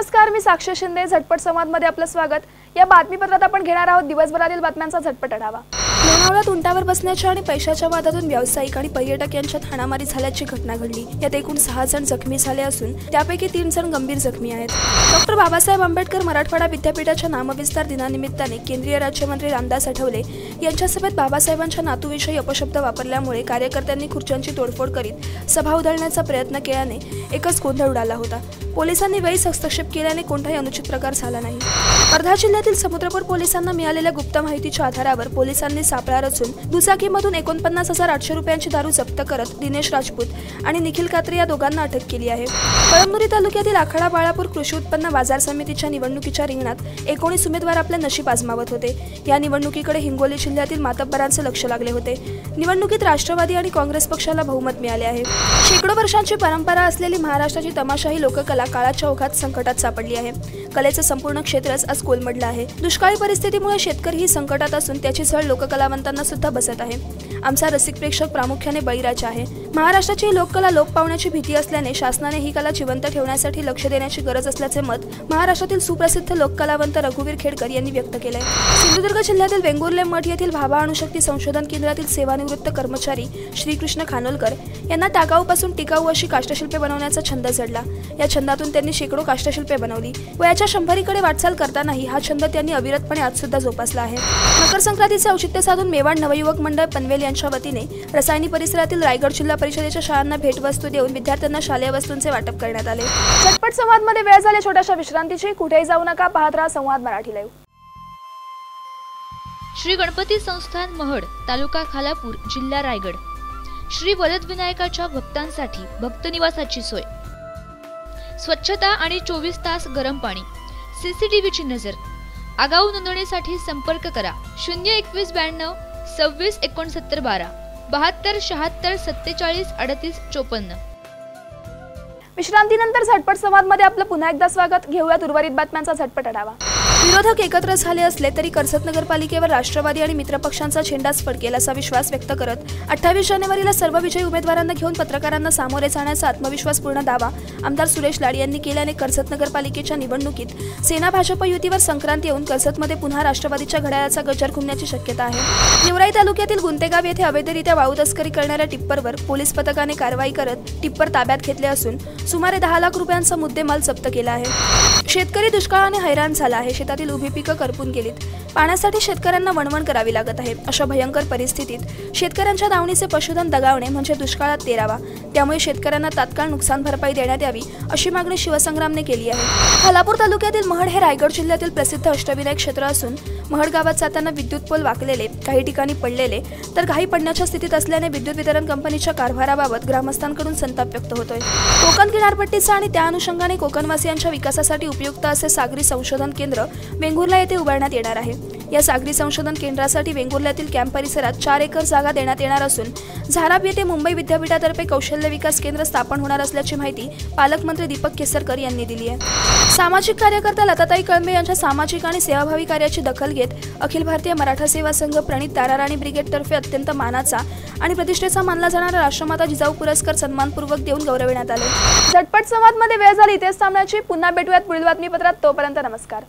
नमस्कार, मी साक्षी शिंदे. झटपट संवादमध्ये आपलं स्वागत. या बातमीपत्रात आपण घेणार आहोत दिवसभरातील बातम्यांचा झटपट आढावा. लोणावळ्यात उंटावर बसण्याच्या आणि पैशाच्या वादातून व्यावसायिक आणि पर्यटक यांच्यात हाणामारी झाल्याची घटना घडली. यात एकूण 6 जण जखमी झाले असून त्यापैकी 3 जण गंभीर जखमी आहेत. डॉ. बाबासाहेब आंबेडकर मराठवाडा विद्यापीठाच्या नामविस्तार दिनानिमित्ताने केंद्रीय राज्यमंत्री रामदास आठवले यांच्या सभेत बाबासाहेबांच्या नातूविषयी अपशब्द वापरल्यामुळे कार्यकर्त्यांनी खुर्च्यांची तोडफोड करीत सभा उधळण्याचा प्रयत्न केल्याने एकच गोंधळ उडाला होता. पोलिसांनी वेळीच हस्तक्षेप केल्याने कोणताही अनुचित प्रकार झाला नाही. वर्धा जिल्ह्यातील समुद्रपूर पोलिसांना मिळालेल्या गुप्त माहितीच्या आधारावर पोलिसांनी सापळा रचून दुचाकीमधून 49,800 रुपयांची दारू जप्त करत दिनेश राजपूत आणि निखिल कात्रे या दोघांना अटक केली आहे. कळमनुरी तालुक्यातील आखाडा बाळापूर कृषी उत्पन्न बाजार समितीच्या निवडणुकीच्या रिंगणात 19 उमेदवार आपले नशीब आजमावत होते. या निवडणुकीकडे हिंगोली जिल्ह्यातील मातब्बरांचे लक्ष लागले होते. निवडणुकीत राष्ट्रवादी आणि काँग्रेस पक्षाला बहुमत मिळाले आहे. शेकडो वर्षांची परंपरा असलेली महाराष्ट्राची तमाशाही लोककला काळाच्या ओघात संकटात सापडली आहे. कलेचं संपूर्ण क्षेत्रच आज कोलमडलं आहे. दुष्काळी परिस्थितीमुळे शेतकरीही संकटात असून त्याची झळ लोककलावंतांना सुद्धा बसत आहे. आमचा रसिक प्रेक्षक प्रामुख्याने बळीराजा आहे. महाराष्ट्राची लोककला लोप पावण्याची भीती असल्याने शासनाने ही कला जिवंत ठेवण्यासाठी लक्ष देण्याची गरज असल्याचे मत महाराष्ट्रातील सुप्रसिद्ध लोककलावंत रघुवीर खेडकर यांनी व्यक्त केले. सिंधुदुर्ग जिल्ह्यातील वेंगुर्ले मठ येथील भाभा अणुशक्ती संशोधन केंद्रातील सेवानिवृत्त कर्मचारी श्रीकृष्ण खानोलकर यांना टाकाऊपासून टिकाऊ अशी काष्ठशिल्पे बनवण्याचा छंद जडला. या छंदातून त्यांनी शेकडो काष्ठशिल्पे बनवली. वयाच्या 100कडे वाटचाल करतानाही हा छंद त्यांनी अविरतपणे आज सुद्धा जोपासला आहे. मकर संक्रांतीचे औचित्य साधून मेवाड नवयुवक मंडळ पनवेल यांच्या वतीने रसायनी परिसरातील रायगड जिल्हा परिषदेच्या शाळांना भेटवस्तू देऊन विद्यार्थ्यांना शालेय वस्तूंचे वाटप करण्यात आले. झटपट संवादमध्ये वेळ झाली छोट्याशा विश्रांतीची. कुठेही जाऊ नका, पाहत राहा संवाद मराठी लाईव्ह. श्री गणपती संस्थान महड, तालुका खालापूर, जिल्हा रायगड. श्री वरदविनायकाच्या भक्तांसाठी भक्त निवासाची सोय, स्वच्छता आणि 24 तास गरम पाणी, CCTVची नजर. आगाऊ नोंदणीसाठी संपर्क करा 02192 26 69 12 72 76 47 38 54. विश्रांतीनंतर झटपट संवादमध्ये आपलं पुन्हा एकदा स्वागत. घेऊयात उर्वरित बातम्यांचा झटपट आढावा. विरोधक एकत्र झाले असले तरी कर्जत नगरपालिकेवर राष्ट्रवादी आणि मित्रपक्षांचा झेंडाच फडकेल असा विश्वास व्यक्त करत 28 जानेवारीला सर्व विजयी उमेदवारांना घेऊन पत्रकारांना सामोरे जाण्याचा आत्मविश्वासपूर्ण दावा आमदार सुरेश लाड यांनी केल्याने कर्जत नगरपालिकेच्या निवडणुकीत सेना भाजप युतीवर संक्रांत येऊन कर्जतमध्ये पुन्हा राष्ट्रवादीच्या घड्याळाचा गजर घुमण्याची शक्यता आहे. गेवराई तालुक्यातील गुंतेगाव येथे अवैधरित्या वाळू तस्करी करणाऱ्या टिप्परवर पोलीस पथकाने कारवाई करत टिप्पर ताब्यात घेतले असून सुमारे 10 लाख रुपयांचा मुद्देमाल जप्त केला आहे. शेतकरी दुष्काळाने हैराण झाला आहे. शेतातील उभी पिकं करपून गेलीत. पाण्यासाठी शेतकऱ्यांना वणवण करावी लागत आहे. अशा भयंकर परिस्थितीत शेतकऱ्यांच्या दावणीचे पशुधन दगावणे म्हणजे दुष्काळात तेरावा. त्यामुळे शेतकऱ्यांना तात्काळ नुकसान भरपाई देण्यात यावी अशी मागणी शिवसंग्रामने केली आहे. खालापूर तालुक्यातील महड हे रायगड जिल्ह्यातील प्रसिद्ध अष्टविनायक क्षेत्र असून महड गावात जाताना विद्युत पोल वाकलेले, काही ठिकाणी पडलेले तर काही पडण्याच्या स्थितीत असल्याने विद्युत वितरण कंपनीच्या कारभाराबाबत ग्रामस्थांकडून संताप व्यक्त होतोय. कोकण किनारपट्टीचा आणि त्या अनुषंगाने कोकणवासियांच्या विकासासाठी उपयुक्त असे सागरी संशोधन केंद्र वेंगुर्ला येथे उभारण्यात येणार आहे. या सागरी संशोधन केंद्रासाठी वेंगुर्ल्यातील कॅम्प परिसरात 4 एकर जागा देण्यात येणार असून झाराप येथे मुंबई विद्यापीठातर्फे कौशल्य विकास केंद्र स्थापन होणार असल्याची माहिती पालकमंत्री दीपक केसरकर यांनी दिली आहे. सामाजिक कार्यकर्त्या लताताई कळंबे यांच्या सामाजिक आणि सेवाभावी कार्याची दखल घेत अखिल भारतीय मराठा सेवा संघ प्रणित ताराराणी ब्रिगेडतर्फे अत्यंत मानाचा आणि प्रतिष्ठेचा मानला जाणारा राष्ट्रमाता जिजाऊ पुरस्कार सन्मानपूर्वक देऊन गौरविण्यात आले. झटपट संवादमध्ये वेळ झाली इथेच थांबण्याची. पुन्हा भेटूयात पुढील बातमीपत्रात. तोपर्यंत नमस्कार.